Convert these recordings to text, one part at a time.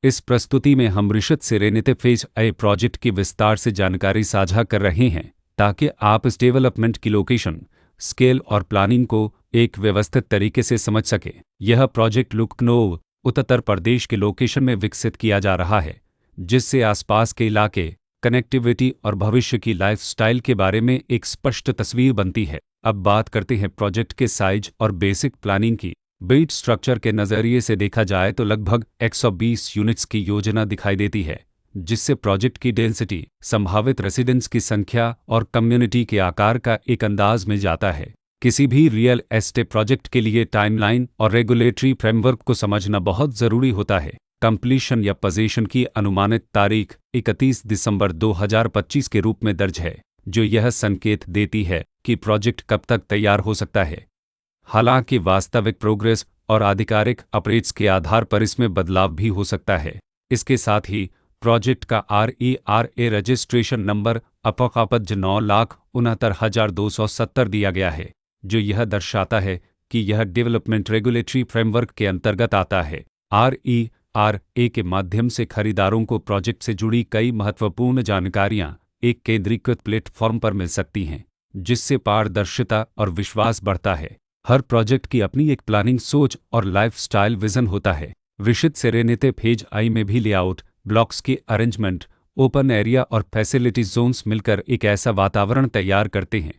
इस प्रस्तुति में हम ऋषित सेरेनिते फेज ए प्रोजेक्ट की विस्तार से जानकारी साझा कर रहे हैं ताकि आप इस डेवलपमेंट की लोकेशन, स्केल और प्लानिंग को एक व्यवस्थित तरीके से समझ सकें। यह प्रोजेक्ट लखनऊ, उत्तर प्रदेश के लोकेशन में विकसित किया जा रहा है, जिससे आसपास के इलाके, कनेक्टिविटी और भविष्य की लाइफस्टाइल के बारे में एक स्पष्ट तस्वीर बनती है। अब बात करते हैं प्रोजेक्ट के साइज और बेसिक प्लानिंग की। बिल्ड स्ट्रक्चर के नज़रिए से देखा जाए तो लगभग 120 यूनिट्स की योजना दिखाई देती है, जिससे प्रोजेक्ट की डेंसिटी, संभावित रेसिडेंट्स की संख्या और कम्युनिटी के आकार का एक अंदाज मिल जाता है। किसी भी रियल एस्टेट प्रोजेक्ट के लिए टाइमलाइन और रेगुलेटरी फ्रेमवर्क को समझना बहुत ज़रूरी होता है। कंप्लीशन या पोजीशन की अनुमानित तारीख 31 दिसंबर 2025 के रूप में दर्ज है, जो यह संकेत देती है कि प्रोजेक्ट कब तक तैयार हो सकता है। हालांकि वास्तविक प्रोग्रेस और आधिकारिक अपडेट्स के आधार पर इसमें बदलाव भी हो सकता है। इसके साथ ही प्रोजेक्ट का RERA रजिस्ट्रेशन नंबर अपकापज 9,69,270 दिया गया है, जो यह दर्शाता है कि यह डेवलपमेंट रेगुलेटरी फ्रेमवर्क के अंतर्गत आता है। RERA के माध्यम से खरीदारों को प्रोजेक्ट से जुड़ी कई महत्वपूर्ण जानकारियां एक केंद्रीकृत प्लेटफॉर्म पर मिल सकती हैं, जिससे पारदर्शिता और विश्वास बढ़ता है। हर प्रोजेक्ट की अपनी एक प्लानिंग सोच और लाइफस्टाइल विजन होता है। ऋषित सेरेनिते फेज आई में भी लेआउट, ब्लॉक्स की अरेंजमेंट, ओपन एरिया और फैसिलिटी जोन्स मिलकर एक ऐसा वातावरण तैयार करते हैं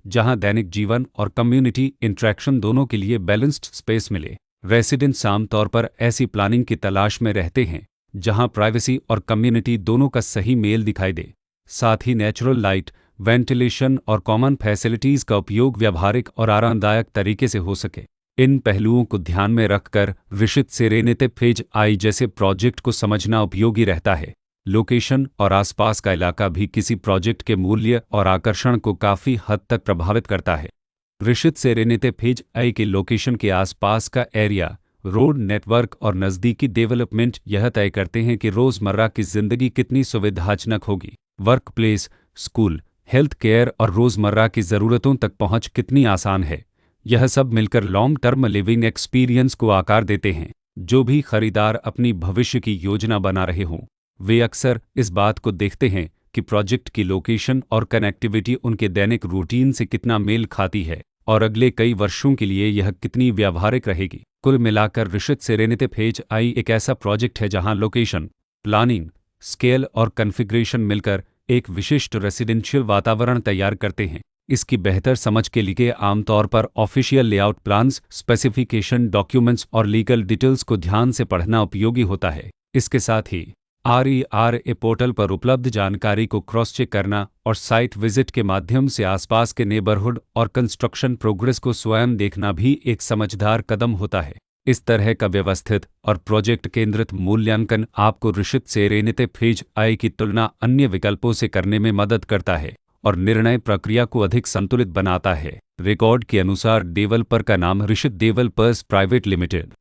जहां दैनिक जीवन और कम्युनिटी इंटरेक्शन दोनों के लिए बैलेंस्ड स्पेस मिले। रेसिडेंट्स आमतौर पर ऐसी प्लानिंग की तलाश में रहते हैं जहां प्राइवेसी और कम्युनिटी दोनों का सही मेल दिखाई दे। साथ ही नेचुरल लाइट, वेंटिलेशन और कॉमन फैसिलिटीज़ का उपयोग व्यावहारिक और आरामदायक तरीके से हो सके। इन पहलुओं को ध्यान में रखकर ऋषित सेरेनिते फेज आई जैसे प्रोजेक्ट को समझना उपयोगी रहता है। लोकेशन और आसपास का इलाका भी किसी प्रोजेक्ट के मूल्य और आकर्षण को काफ़ी हद तक प्रभावित करता है। ऋषित सेरेनिते फेज आई के लोकेशन के आसपास का एरिया, रोड नेटवर्क और नज़दीकी डेवलपमेंट यह तय करते हैं कि रोज़मर्रा की ज़िंदगी कितनी सुविधाजनक होगी। Work place, school, health care और रोज़मर्रा की ज़रूरतों तक पहुंच कितनी आसान है। यह सब मिलकर लॉन्ग टर्म लिविंग एक्सपीरियंस को आकार देते हैं। जो भी खरीदार अपनी भविष्य की योजना बना रहे हों, वे अक्सर इस बात को देखते हैं कि प्रोजेक्ट की लोकेशन और कनेक्टिविटी उनके दैनिक रूटीन से कितना मेल खाती है और अगले कई वर्षों के लिए यह कितनी व्यावहारिक रहेगी। कुल मिलाकर ऋषित सेरेनिते फेज आई एक ऐसा प्रोजेक्ट है जहां लोकेशन, प्लानिंग, स्केल और कॉन्फ़िगरेशन मिलकर एक विशिष्ट रेसिडेंशियल वातावरण तैयार करते हैं। इसकी बेहतर समझ के लिए आमतौर पर official layout plans, specification documents और लीगल डिटेल्स को ध्यान से पढ़ना उपयोगी होता है। इसके साथ ही RERA पोर्टल पर उपलब्ध जानकारी को क्रॉस चेक करना और साइट विजिट के माध्यम से आसपास के नेबरहुड और कंस्ट्रक्शन प्रोग्रेस को स्वयं देखना भी एक समझदार कदम होता है। इस तरह का व्यवस्थित और प्रोजेक्ट केंद्रित मूल्यांकन आपको ऋषित सेरेनिते फेज आई की तुलना अन्य विकल्पों से करने में मदद करता है और निर्णय प्रक्रिया को अधिक संतुलित बनाता है। रिकॉर्ड के अनुसार डेवलपर का नाम ऋषित डेवलपर्स प्राइवेट लिमिटेड